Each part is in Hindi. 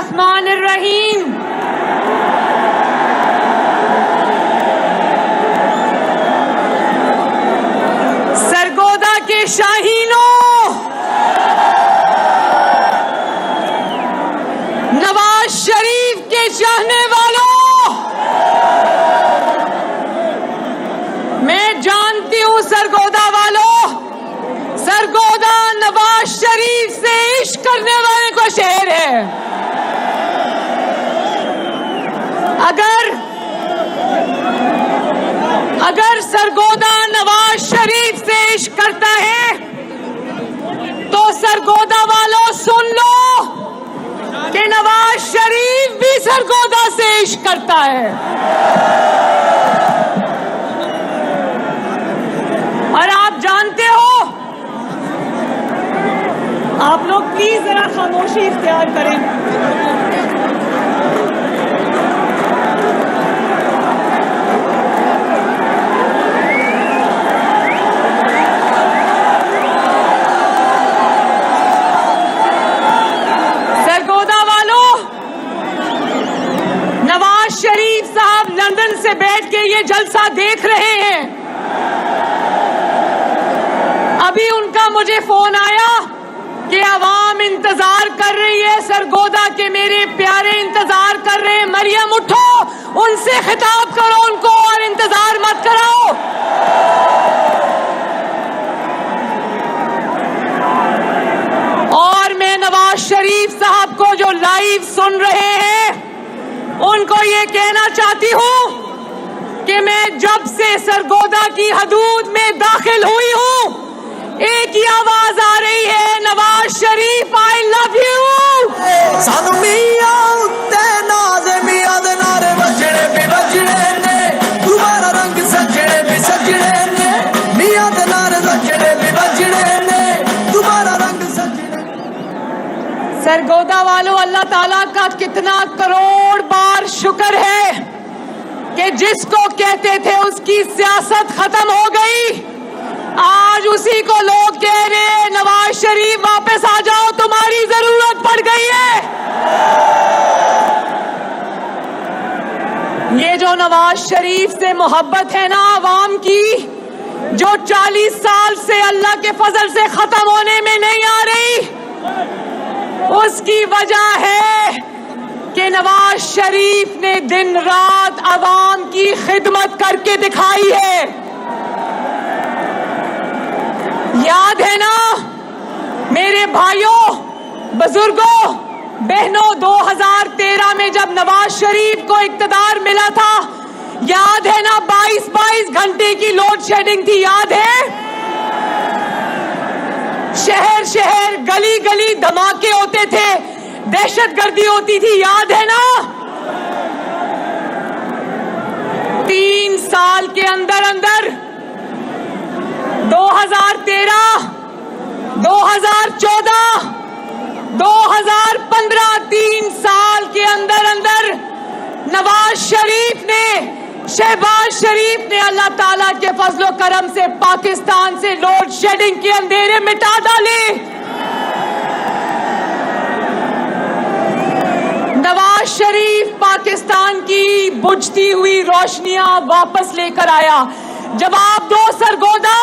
बिस्मिल्लाहिर्रहमानिर्रहीम। सरगोदा के शाहीनों, नवाज शरीफ के चाहने वालों, मैं जानती हूं सरगोदा वालों, सरगोदा नवाज शरीफ से इश्क करने वाले को शहर है। अगर सरगोदा नवाज शरीफ से इश्क करता है तो सरगोदा वालों सुन लो कि नवाज शरीफ भी सरगोदा से इश्क करता है। और आप जानते हो, आप लोग प्लीज जरा खामोशी इख्तियार करें। सरगोदा वालों, नवाज शरीफ साहब लंदन से बैठ के ये जलसा देख रहे हैं। अभी उनका मुझे फोन आया कि अवाम इंतजार कर रही है, सरगोदा के मेरे प्यारे इंतजार कर रहे हैं। मरियम उठो, उनसे खिताब करो उनको और इंतजार मत कराओ। और मैं नवाज शरीफ साहब को जो लाइव सुन रहे हैं उनको ये कहना चाहती हूं कि मैं जब से सरगोदा की हदूद में दाखिल हुई हूं, एक ही आवाज आ रही है, Nawaz Sharif I love you. सानू मिया उत्ते नाज़ मिया दे नारे वजने भी वजने ने, तुम्हारा रंग सजने भी सजने ने, मिया दे नारे वजने भी वजने ने, तुम्हारा रंग सजने। सरगोदा वालों, अल्लाह ताला का कितना करोड़ बार शुक्र है कि जिसको कहते थे उसकी सियासत खत्म हो गई, आज उसी को लोग कह रहे हैं नवाज शरीफ वापस आ जाओ, तुम्हारी जरूरत पड़ गई है। ये जो नवाज शरीफ से मोहब्बत है ना आवाम की, जो 40 साल से अल्लाह के फजल से खत्म होने में नहीं आ रही, उसकी वजह है कि नवाज शरीफ ने दिन रात आवाम की खिदमत करके दिखाई है। याद है ना मेरे भाइयों, बुजुर्गों, बहनों, 2013 में जब नवाज शरीफ को इक्तदार मिला था, याद है ना 22 घंटे की लोड शेडिंग थी, याद है? शहर शहर गली गली धमाके होते थे, दहशतगर्दी होती थी, याद है ना? 3 साल के अंदर 2013, 2014, 2015, 3 साल के अंदर नवाज शरीफ ने, शहबाज शरीफ ने अल्लाह ताला के फजलो करम से पाकिस्तान से लोड शेडिंग के अंधेरे मिटा डाले। नवाज शरीफ पाकिस्तान की बुझती हुई रोशनियां वापस लेकर आया। जवाब दो सरगोदा,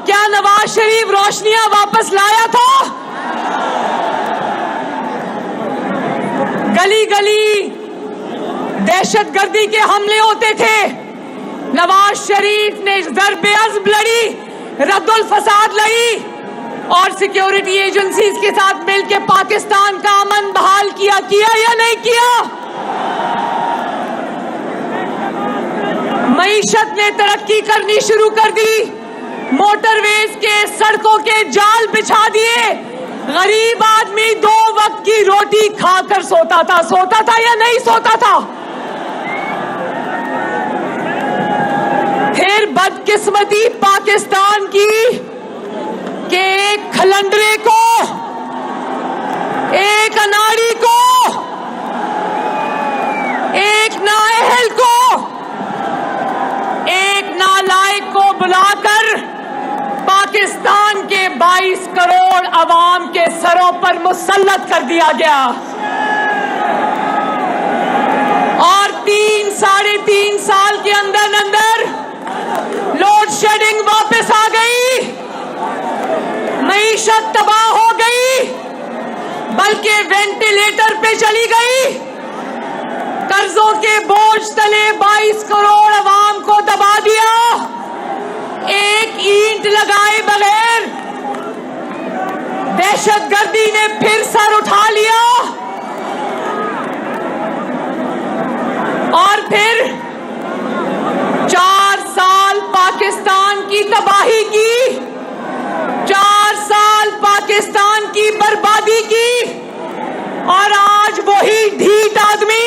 क्या नवाज शरीफ रोशनियां वापस लाया था? गली गली दहशतगर्दी के हमले होते थे, नवाज शरीफ ने ज़र्ब-ए-अज़्म लड़ी, रद्दुल फसाद लड़ी और सिक्योरिटी एजेंसीज के साथ मिलकर पाकिस्तान का अमन बहाल किया या नहीं किया? मईशत ने तरक्की करनी शुरू कर दी, मोटरवेज के, सड़कों के जाल बिछा दिए, गरीब आदमी 2 वक्त की रोटी खाकर सोता था या नहीं सोता था? फिर बदकिस्मती पाकिस्तान की कि एक खलंडरे को, एक अनाड़ी को, एक नाअहल को, एक नालायक को बुलाकर पाकिस्तान के 22 करोड़ अवाम के सरों पर मुसल्लत कर दिया गया। के वेंटिलेटर पे चली गई, कर्जों के बोझ तले 22 करोड़ अवाम को दबा दिया, एक ईंट लगाए बगैर दहशतगर्दी ने फिर सर उठा लिया और फिर 4 साल पाकिस्तान की तबाही की, 4 साल पाकिस्तान की बर्बादी की। और आज वही ढीठ आदमी,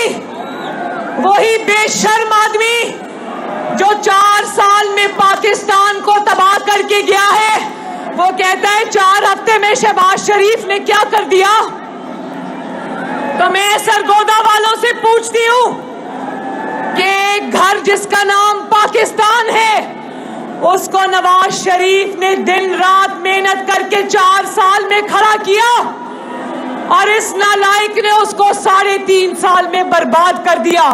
वही बेशर्म आदमी जो 4 साल में पाकिस्तान को तबाह करके गया है, वो कहता है 4 हफ्ते में शहबाज शरीफ ने क्या कर दिया। तो मैं सरगोदा वालों से पूछती हूं कि एक घर जिसका नाम पाकिस्तान है, उसको नवाज शरीफ ने दिन रात मेहनत करके 4 साल में खड़ा किया और इस नालायक ने उसको 3.5 साल में बर्बाद कर दिया।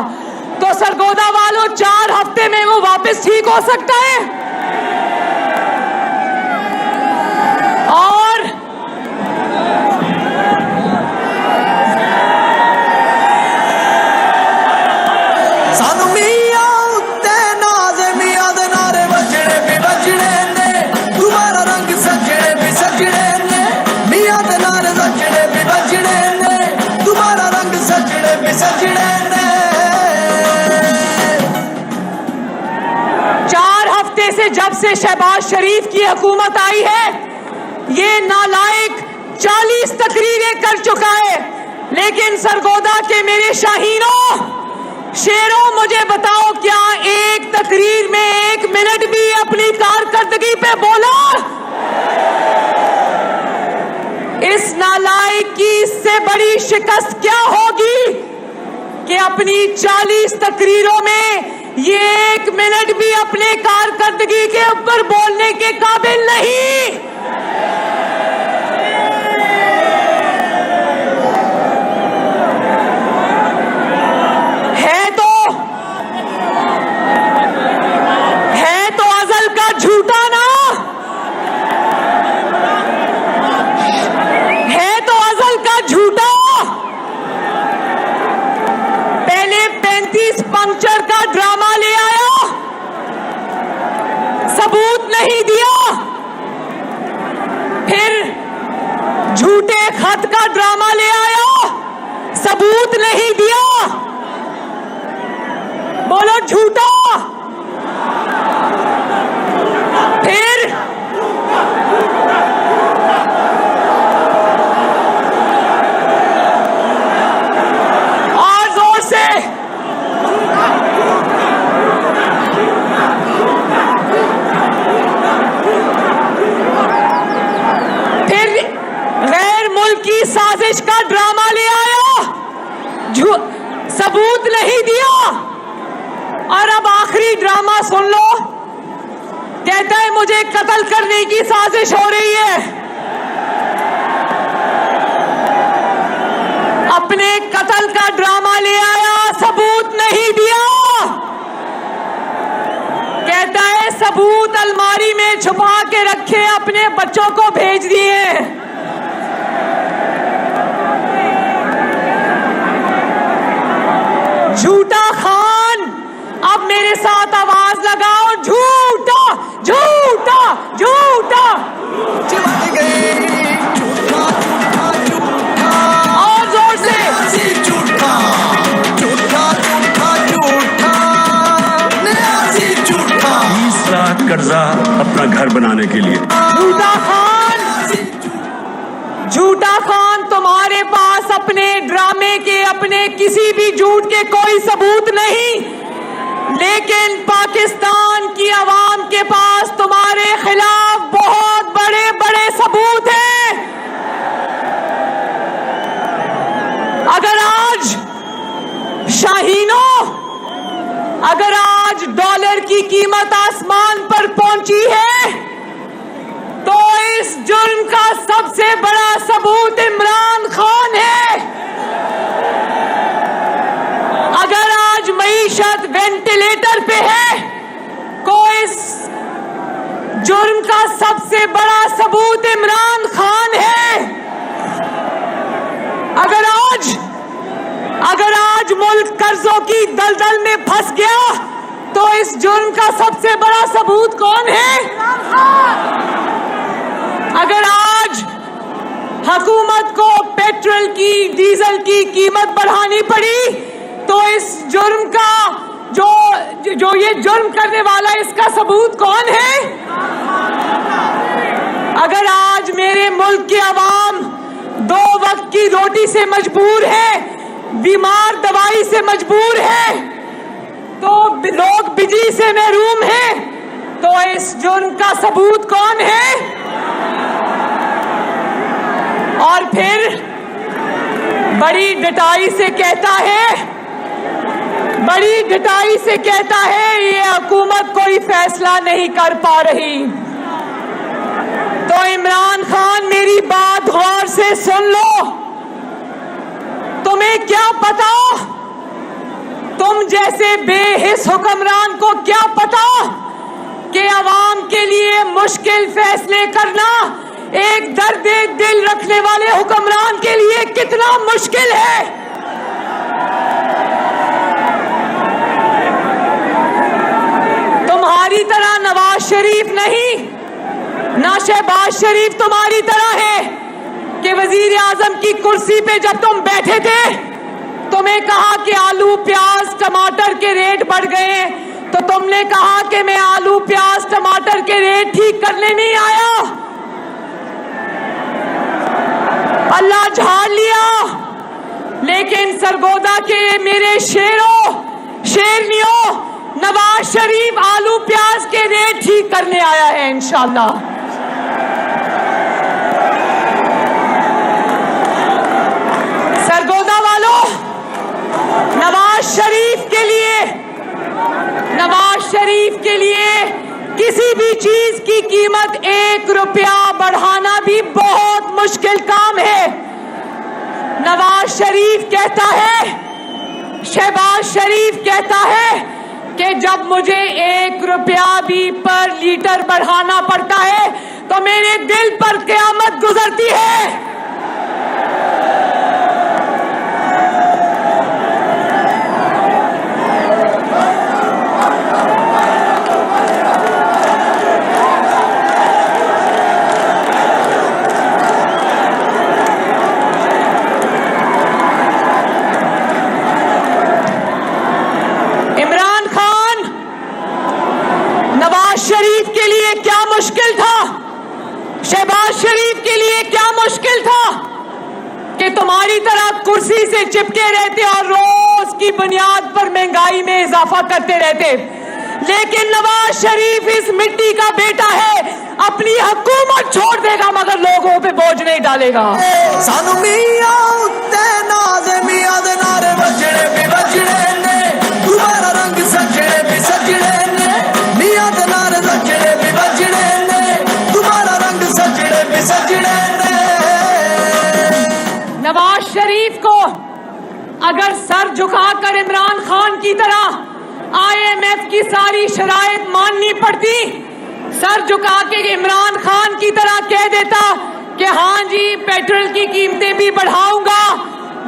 तो सरगोदा वालों, 4 हफ्ते में वो वापस ठीक हो सकता है? और सानू मियां उत्ते नाज मियां दे नारे बजने भी बजने ने, तुम्हारा रंग सजने भी सजने ने, मियां दे नारे बजने भी बजने ने, तुम्हारा रंग सजने भी सजने ने। 4 हफ्ते से जब से शहबाज शरीफ की हुकूमत आई है, ये नालायक 40 तकरीरें कर चुका है। लेकिन सरगोदा के मेरे शाहीनों, शेरों, मुझे बताओ, क्या एक तकरीर में 1 मिनट भी अपनी कारकर्दगी पे बोला? इस नालायक की इससे बड़ी शिकस्त क्या होगी कि अपनी 40 तकरीरों में ये 1 मिनट भी अपने कारकर्दगी के ऊपर बोलने के काबिल नहीं। है तो अज़ल का झूठा ना, है तो अज़ल का झूठा। पहले 35 पंक्चर का ड्रामा ले आया, सबूत नहीं दिया। फिर झूठे खत का ड्रामा ले आया, सबूत नहीं दिया। बोलो झूठा। फिर और जोर से फिर गैर मुल्की साजिश का ड्रामा ले आया, सबूत नहीं दिया। और अब आखिरी ड्रामा सुन लो, कहता है मुझे कत्ल करने की साजिश हो रही है। अपने कत्ल का ड्रामा ले आया, सबूत नहीं दिया। कहता है सबूत अलमारी में छुपा के रखे, अपने बच्चों को भेज दिए। झूठा खान, अब मेरे साथ आवाज लगाओ, झूठा झूठा झूठा। चिमट गई झूठा झूठा झूठा, और जोर से झूठा झूठा झूठा झूठा, नयासी झूठा। 20 लाख कर्जा अपना घर बनाने के लिए। झूठा खान, झूठा खान, तुम्हारे पास अपने ड्रामे के, अपने किसी भी झूठ के कोई सबूत नहीं, लेकिन पाकिस्तान की आवाम के पास तुम्हारे खिलाफ बहुत बड़े बड़े सबूत हैं। अगर आज शाहीनों, अगर आज डॉलर की कीमत आसमान पर पहुंची है, तो इस जुर्म का सबसे बड़ा सबूत इमरान खान है। अगर आज मईशत वेंटिलेटर पे है, तो इस जुर्म का सबसे बड़ा सबूत इमरान खान है। अगर आज मुल्क कर्जों की दलदल में फंस गया तो इस जुर्म का सबसे बड़ा सबूत कौन है? अगर आज हुकूमत को पेट्रोल की, डीजल की कीमत बढ़ानी पड़ी तो इस जुर्म का जो ये जुर्म करने वाला इसका सबूत कौन है? अगर आज मेरे मुल्क की आवाम 2 वक्त की रोटी से मजबूर है, बीमार दवाई से मजबूर है, तो लोग बिजली से महरूम हैं, तो इस जुर्म का सबूत कौन है? और फिर बड़ी डटाई से कहता है ये हुकूमत कोई फैसला नहीं कर पा रही। तो इमरान खान, मेरी बात गौर से सुन लो। तुम्हें क्या पता, तुम जैसे बेहिस हुक्मरान को क्या पता कि आवाम के लिए मुश्किल फैसले करना एक दर्द दिल रखने वाले हुक्मरान के लिए कितना मुश्किल है। तुम्हारी तरह नवाज शरीफ नहीं, ना शहबाज शरीफ तुम्हारी तरह है कि वजीर आजम की कुर्सी पे जब तुम बैठे थे तुम्हें कहा कि आलू प्याज टमाटर के रेट बढ़ गए, तो तुमने कहा कि मैं आलू प्याज टमाटर के रेट ठीक करने नहीं आया। अल्लाह झाड़ लिया, लेकिन सरगोदा के मेरे शेरों शेरनियों, नवाज शरीफ आलू प्याज के रेट ठीक करने आया है इंशाअल्लाह। सरगोदा वालों, नवाज शरीफ के लिए किसी भी चीज की कीमत 1 रुपया बढ़ाना भी बहुत मुश्किल काम है। नवाज शरीफ कहता है, शहबाज शरीफ कहता है कि जब मुझे 1 रुपया भी पर लीटर बढ़ाना पड़ता है तो मेरे दिल पर क़यामत गुजरती है। शरीफ के लिए क्या मुश्किल था, शहबाज शरीफ के लिए क्या मुश्किल था कि तुम्हारी तरह कुर्सी से चिपके रहते और रोज की बुनियाद पर महंगाई में इजाफा करते रहते। लेकिन नवाज शरीफ इस मिट्टी का बेटा है, अपनी हुकूमत छोड़ देगा मगर लोगों पे बोझ नहीं डालेगा। सानू मियां उत्ते नाज़ मियां दे नारे वजने भी वजने ने, तुम्हारा रंग सजने भी सजने ने, मियां दे नारे वजने भी वजने ने, तुम्हारा रंग सजने भी सजने ने। नवाज शरीफ को अगर सर झुकाकर इमरान खान की तरह IMF की सारी शराइत माननी पड़ती, सर झुका के इमरान खान की तरह कह देता कि हाँ जी पेट्रोल की कीमतें भी बढ़ाऊंगा,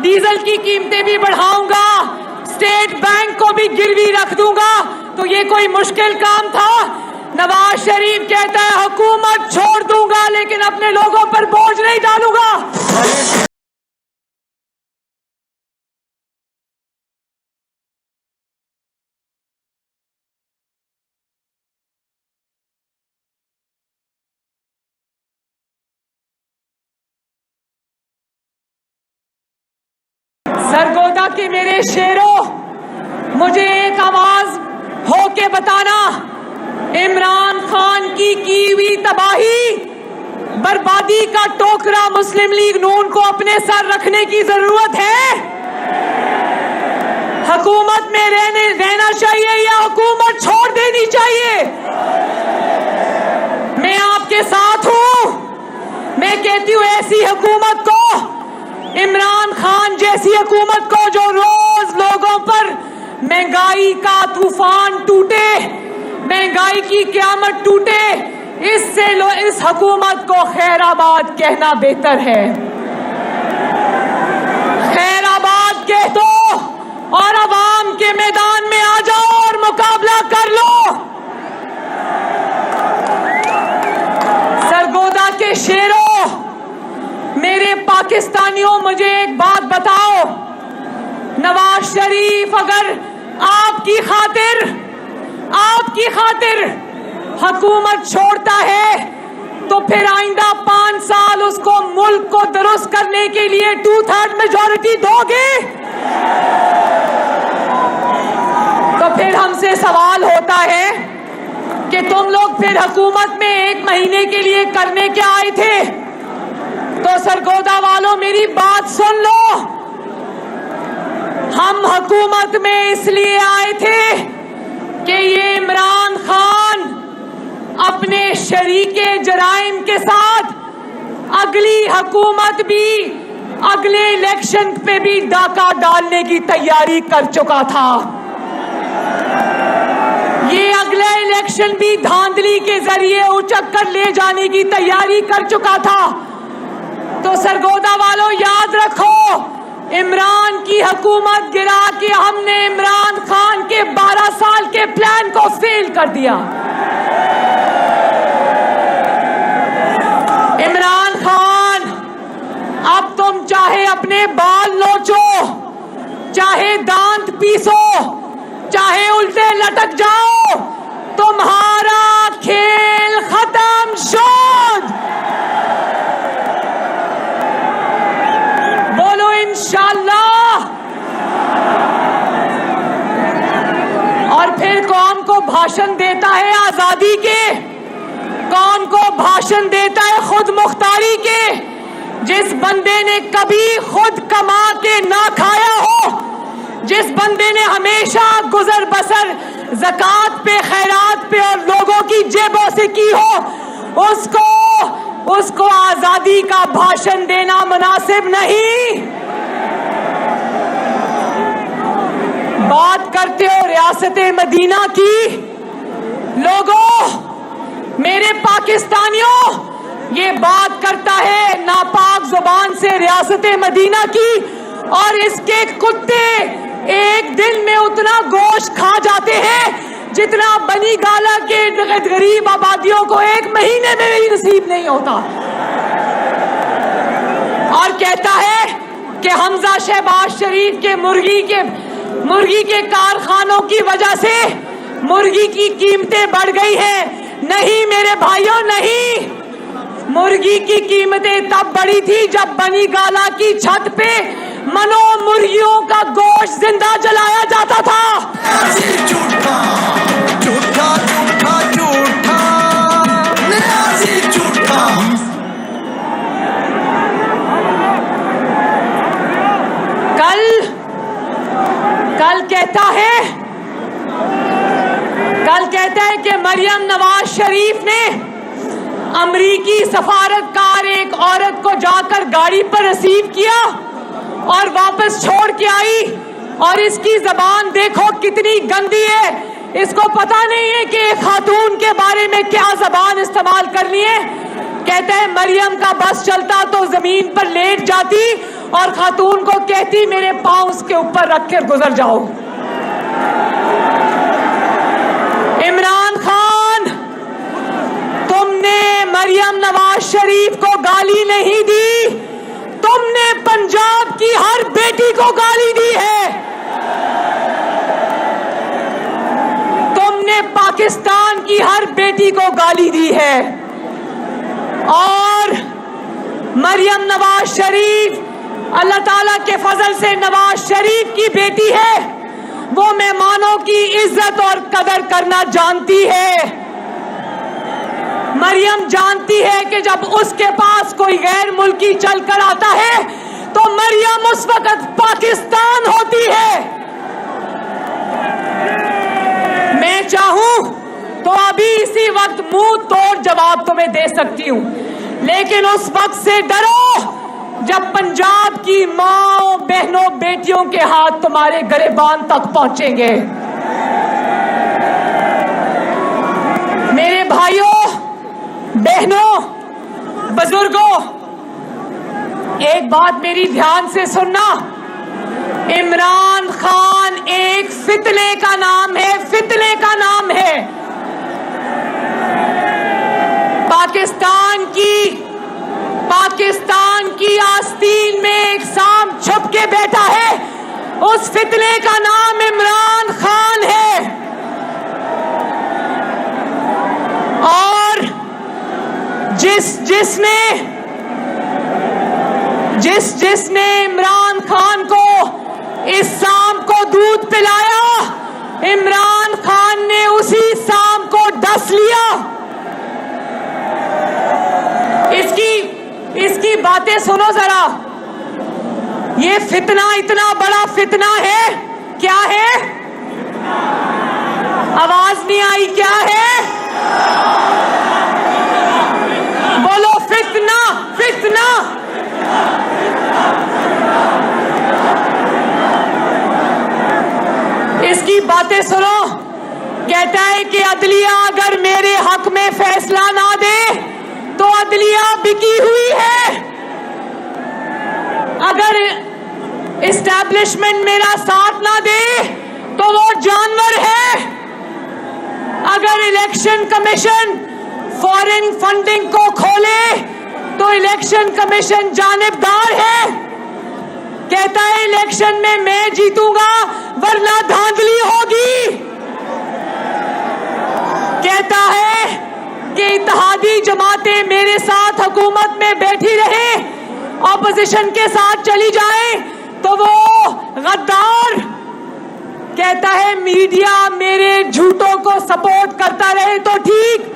डीजल की कीमतें भी बढ़ाऊंगा, स्टेट बैंक को भी गिरवी रख दूंगा, तो ये कोई मुश्किल काम था? नवाज शरीफ कहता है हुकूमत छोड़ दूंगा लेकिन अपने लोगों पर बोझ नहीं डालूंगा। सरगोदा के मेरे शेरों, मुझे एक आवाज होके बताना, इमरान खान की हुई तबाही बर्बादी का टोकरा मुस्लिम लीग नून को अपने सर रखने की जरूरत है? हुकूमत में रहना चाहिए या हुकूमत छोड़ देनी चाहिए? मैं आपके साथ हूं। मैं कहती हूं ऐसी हुकूमत को, इमरान खान जैसी हुकूमत को जो रोज लोगों पर महंगाई का तूफान टूटे, महंगाई की क़यामत टूटे, इससे इस हुकूमत को खैराबाद कहना बेहतर है। नवाज शरीफ अगर आपकी खातिर हुकूमत छोड़ता है तो फिर आइंदा 5 साल उसको मुल्क को दुरुस्त करने के लिए 2/3 मेजॉरिटी दोगे? तो फिर हमसे सवाल होता है कि तुम लोग फिर हुकूमत में 1 महीने के लिए करने क्या आए थे? तो सरगोदा वालों मेरी बात सुन लो, हम हुकूमत में इसलिए आए थे कि ये इमरान खान अपने शरीके जराइम के साथ अगली हुकूमत भी अगले इलेक्शन पे भी डाका डालने की तैयारी कर चुका था। ये अगला इलेक्शन भी धांधली के जरिए उचक कर ले जाने की तैयारी कर चुका था। तो सरगोदा वालों याद रखो, इमरान की हुकूमत गिरा के हमने इमरान खान के 12 साल के प्लान को फेल कर दिया। इमरान खान, अब तुम चाहे अपने बाल नोचो, चाहे दांत पीसो, चाहे उल्टे लटक जाओ, तुम्हारा खेल खत्म शोध। बोलो इंशाल्लाह। और फिर कौन को भाषण देता है आजादी के, कौन को भाषण देता है खुद मुख्तारी के? जिस बंदे ने कभी खुद कमा के ना खाया हो, जिस बंदे ने हमेशा गुजर बसर ज़कात पे, खैरात पे और लोगों की जेबों से की हो, उसको आजादी का भाषण देना मुनासिब नहीं। बात करते हो रियासत मदीना की, लोगों मेरे पाकिस्तानियों, ये बात करता है नापाक जुबान से रियासत मदीना की, और इसके कुत्ते एक दिन में उतना गोश्त खा जाते हैं जितना बनी गाला के गरीब आबादियों को 1 महीने में भी नसीब नहीं होता। और कहता है कि हमजा शहबाज शरीफ के मुर्गी के कारखानों की वजह से मुर्गी की कीमतें बढ़ गई हैं। नहीं मेरे भाइयों, नहीं, मुर्गी की कीमतें तब बढ़ी थी जब बनी गाला की छत पे मनो मुर्गियों का गोश्त जिंदा जलाया जाता था। झूठा झूठा झूठा झूठा झूठा। कल कहता है कि मरियम नवाज शरीफ ने अमरीकी सफारतकार एक औरत को जाकर गाड़ी पर रिसीव किया और वापस छोड़ के आई, और इसकी जबान देखो कितनी गंदी है। इसको पता नहीं है कि एक खातून के बारे में क्या जबान इस्तेमाल करनी है। कहता है मरियम का बस चलता तो जमीन पर लेट जाती और खातून को कहती मेरे पांव उसके ऊपर रख कर गुजर जाओ। इमरान खान, तुमने मरियम नवाज शरीफ को गाली नहीं दी, तुमने पंजाब की हर बेटी को गाली दी है। तुमने पाकिस्तान की हर बेटी को गाली दी है। और मरियम नवाज शरीफ अल्लाह ताला के फजल से नवाज शरीफ की बेटी है, वो मेहमानों की इज्जत और कदर करना जानती है। मरियम जानती है कि जब उसके पास कोई गैर मुल्की चलकर आता है तो मरियम उस वक्त पाकिस्तान होती है। मैं चाहूं तो अभी इसी वक्त मुंह तोड़ जवाब तुम्हें दे सकती हूं, लेकिन उस वक्त से डरो जब पंजाब की माओ बहनों बेटियों के हाथ तुम्हारे गिरबान तक पहुंचेंगे। मेरे भाइयों बहनों बुजुर्गों, एक बात मेरी ध्यान से सुनना, इमरान खान एक फितने का नाम है, फितने का नाम है। पाकिस्तान की आस्तीन में एक सांप छुप के बैठा है, उस फितने का नाम इमरान खान है। और जिसने इमरान खान को इस सांप को दूध पिलाया, इमरान खान ने उसी सांप को डस लिया। इसकी बातें सुनो जरा। ये फितना इतना बड़ा फितना है, क्या है? आवाज नहीं आई, क्या है? बोलो, फितना, फितना। इसकी बातें सुनो। कहता है कि अदलिया अगर मेरे हक में फैसला ना दे तो अदलिया बिकी हुई है। अगर एस्टैब्लिशमेंट मेरा साथ ना दे तो वो जानवर है। अगर इलेक्शन कमीशन फॉरेन फंडिंग को खोले तो इलेक्शन कमीशन जानिबदार है। कहता है इलेक्शन में मैं जीतूंगा वरना धांधली होगी। कहता है कि इत्तेहादी जमातें मेरे साथ हुकूमत में बैठी रहे, ऑपोजिशन के साथ चली जाए तो वो गद्दार। कहता है मीडिया मेरे झूठों को सपोर्ट करता रहे तो ठीक,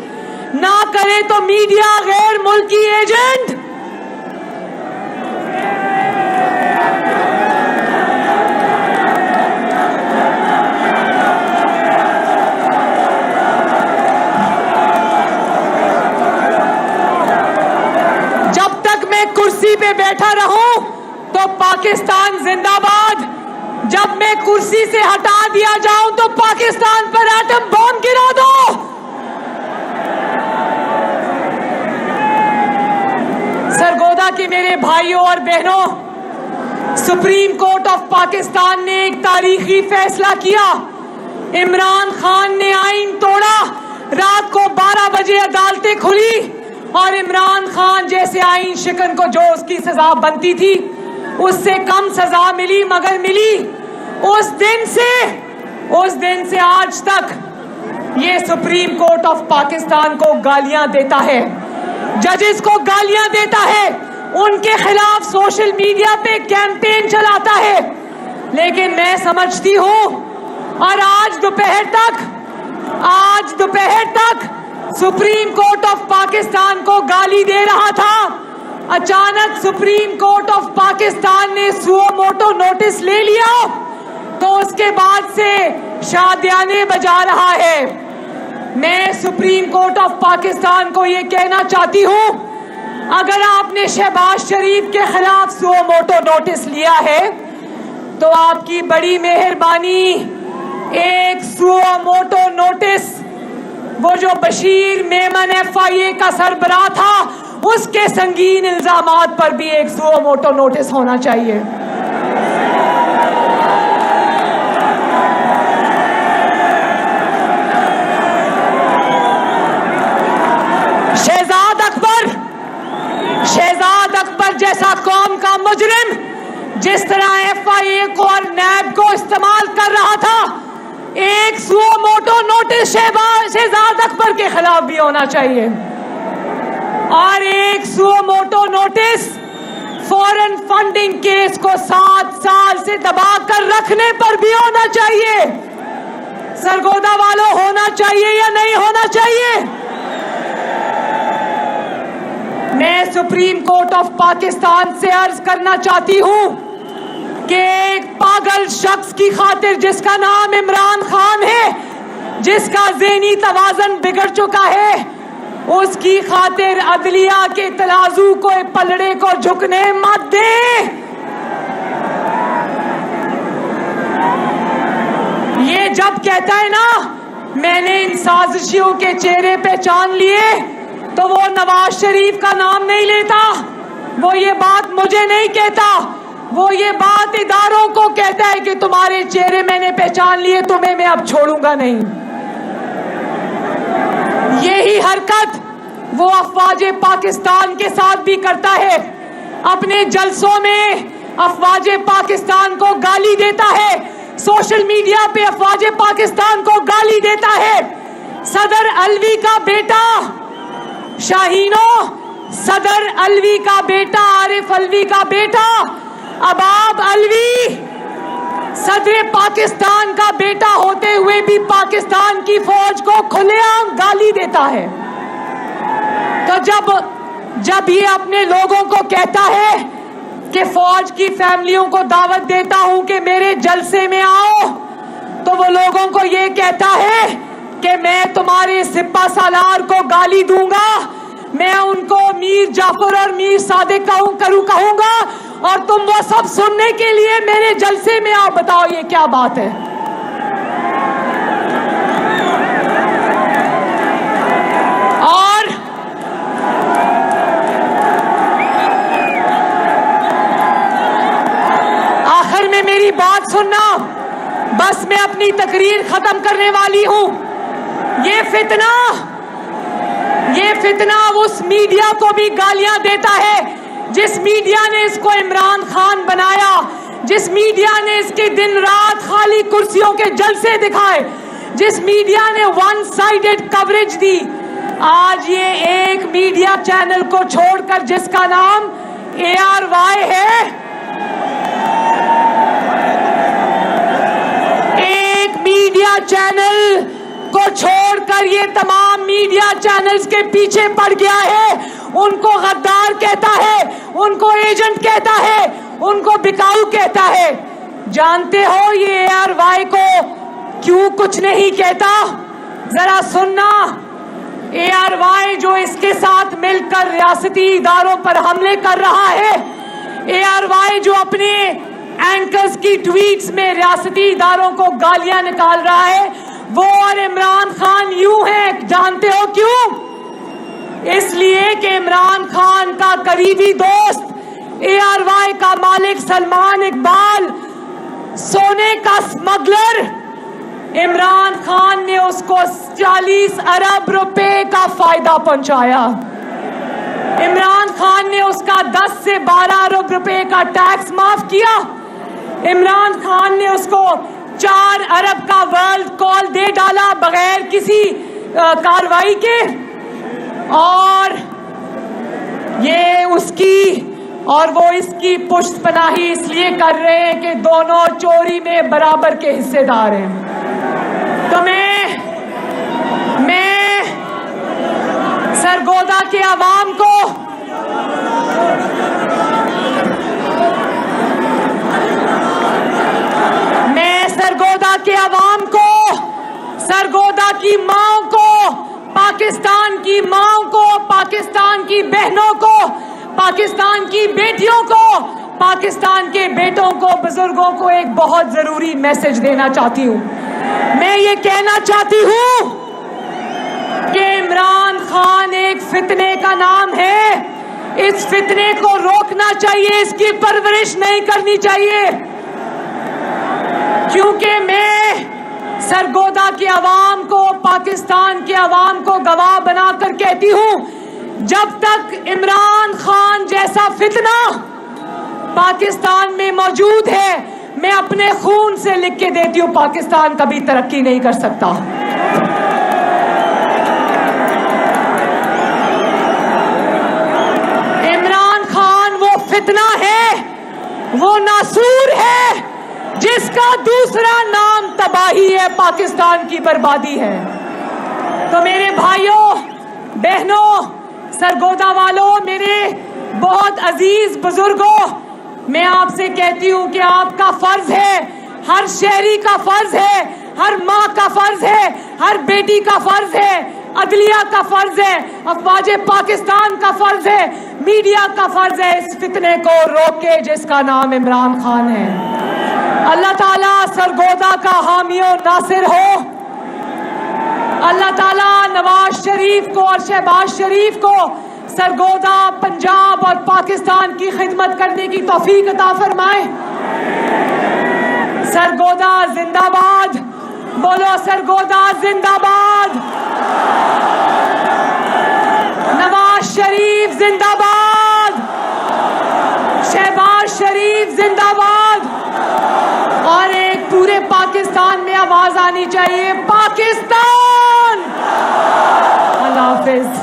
ना करे तो मीडिया गैर मुल्की एजेंट। जब तक मैं कुर्सी पे बैठा रहूं तो पाकिस्तान जिंदाबाद। जब मैं कुर्सी से हटा दिया जाऊं तो पाकिस्तान पर एटम बॉम्ब गिरा दो। सरगोदा के मेरे भाइयों और बहनों, सुप्रीम कोर्ट ऑफ पाकिस्तान ने एक तारीखी फैसला किया। इमरान खान ने आईन तोड़ा। रात को 12 बजे अदालतें खुली और इमरान खान जैसे आईन शिकन को जो उसकी सजा बनती थी उससे कम सजा मिली, मगर मिली। उस दिन से आज तक ये सुप्रीम कोर्ट ऑफ पाकिस्तान को गालियां देता है, जजेस को गालियां देता है, उनके खिलाफ सोशल मीडिया पे कैंपेन चलाता है। लेकिन मैं समझती हूं, और आज दोपहर तक सुप्रीम कोर्ट ऑफ पाकिस्तान को गाली दे रहा था। अचानक सुप्रीम कोर्ट ऑफ पाकिस्तान ने सुओ मोटो नोटिस ले लिया तो उसके बाद से शादियाने बजा रहा है। मैं सुप्रीम कोर्ट ऑफ पाकिस्तान को ये कहना चाहती हूं, अगर आपने शहबाज शरीफ के खिलाफ सुओ मोटो नोटिस लिया है तो आपकी बड़ी मेहरबानी एक सुओ मोटो नोटिस, वो जो बशीर मेमन FIA का सरबराह था, उसके संगीन इल्जामात पर भी एक सुओ मोटो नोटिस होना चाहिए। शहजाद अकबर जैसा कौम का मुजरिम जिस तरह FIA को और नैब को इस्तेमाल कर रहा था, एक suo moto notice Shahzad Akbar के खिलाफ भी होना चाहिए। और एक suo moto notice foreign funding case को 7 साल से दबाकर रखने पर भी होना चाहिए। सरगोदा वालों, होना चाहिए या नहीं होना चाहिए? मैं सुप्रीम कोर्ट ऑफ पाकिस्तान से अर्ज करना चाहती हूं कि एक पागल शख्स की खातिर जिसका नाम इमरान खान है, जिसका ज़हनी तवाज़न बिगड़ चुका है, उसकी खातिर अदलिया के तराजू को पलड़े को झुकने मत दे। ये जब कहता है ना मैंने इन साजिशियों के चेहरे पहचान लिए, तो वो नवाज शरीफ का नाम नहीं लेता, वो ये बात मुझे नहीं कहता, वो ये बात इदारों को कहता है कि तुम्हारे चेहरे मैंने पहचान लिए, तुम्हें मैं अब छोड़ूंगा नहीं। यही हरकत वो अफवाज पाकिस्तान के साथ भी करता है। अपने जलसों में अफवाज पाकिस्तान को गाली देता है, सोशल मीडिया पे अफवाज पाकिस्तान को गाली देता है। सदर अलवी का बेटा शाहीनो, सदर अलवी का बेटा, आरिफ अलवी का बेटा अबाब अलवी सदर पाकिस्तान का बेटा होते हुए भी पाकिस्तान की फौज को खुलेआम गाली देता है। तो जब ये अपने लोगों को कहता है कि फौज की फैमिलियों को दावत देता हूं कि मेरे जलसे में आओ, तो वो लोगों को ये कहता है कि मैं तुम्हारे सिपा सालार को गाली दूंगा, मैं उनको मीर जाफर और मीर सादिक कहूंगा और तुम वो सब सुनने के लिए मेरे जलसे में आओ। बताओ ये क्या बात है। और आखिर में मेरी बात सुनना, बस मैं अपनी तकरीर खत्म करने वाली हूं। ये फितना उस मीडिया को भी गालियां देता है जिस मीडिया ने इसको इमरान खान बनाया, जिस मीडिया ने इसके दिन रात खाली कुर्सियों के जलसे दिखाए, जिस मीडिया ने वन साइडेड कवरेज दी। आज ये एक मीडिया चैनल को छोड़कर जिसका नाम ARY है, एक मीडिया चैनल को छोड़कर ये तमाम मीडिया चैनल्स के पीछे पड़ गया है। उनको गद्दार कहता है, उनको एजेंट कहता है, उनको बिकाऊ कहता है। जानते हो ये ARY को क्यों कुछ नहीं कहता? जरा सुनना। ARY जो इसके साथ मिलकर रियासती इदारों पर हमले कर रहा है, ARY जो अपने एंकर्स की ट्वीट्स में रियासती इदारों को गालियां निकाल रहा है, वो और इमरान खान यूं है। जानते हो क्यों? इसलिए कि इमरान खान का करीबी दोस्त ARY का मालिक सलमान इकबाल, सोने का स्मगलर, इमरान खान ने उसको 40 अरब रुपए का फायदा पहुंचाया। इमरान खान ने उसका 10 से 12 अरब रुपए का टैक्स माफ किया। इमरान खान ने उसको 4 अरब का वर्ल्ड कॉल दे डाला बगैर किसी कार्रवाई के। और ये उसकी और वो इसकी पुष्टपनाही इसलिए कर रहे हैं कि दोनों चोरी में बराबर के हिस्सेदार हैं। तो मैं सरगोदा के अवाम को सरगोदा की माओ को, पाकिस्तान की माओ को, पाकिस्तान की बहनों को, पाकिस्तान की बेटियों को, पाकिस्तान के बेटों को, बुजुर्गों को एक बहुत जरूरी मैसेज देना चाहती हूं। मैं ये कहना चाहती हूं कि इमरान खान एक फितने का नाम है। इस फितने को रोकना चाहिए, इसकी परवरिश नहीं करनी चाहिए। क्योंकि मैं सरगोदा के अवाम को, पाकिस्तान के अवाम को गवाह बनाकर कहती हूं, जब तक इमरान खान जैसा फितना पाकिस्तान में मौजूद है, मैं अपने खून से लिख के देती हूं, पाकिस्तान कभी तरक्की नहीं कर सकता। इमरान खान वो फितना है, वो नासूर है जिसका दूसरा नाम तबाही है, पाकिस्तान की बर्बादी है। तो मेरे भाइयों बहनों, सरगोदा वालों, मेरे बहुत अजीज बुजुर्गों, मैं आपसे कहती हूं कि आपका फर्ज है, हर शहरी का फर्ज है, हर माँ का फर्ज है, हर बेटी का फर्ज है, अदलिया का फर्ज है, अफवाज पाकिस्तान का फर्ज है, मीडिया का फर्ज है, इस फितने को रोके जिसका नाम इमरान खान है। अल्लाह ताला सरगोदा का हामी और नासिर हो। अल्लाह ताला नवाज शरीफ को और शहबाज शरीफ को सरगोदा, पंजाब और पाकिस्तान की खिदमत करने की तौफीक अता फरमाए। सरगोदा जिंदाबाद, बोलो सरगोदा जिंदाबाद, नवाज शरीफ जिंदाबाद, शहबाज शरीफ जिंदाबाद और एक पूरे आवाज आनी चाहिए पाकिस्तान। अल्लाह हाफिज।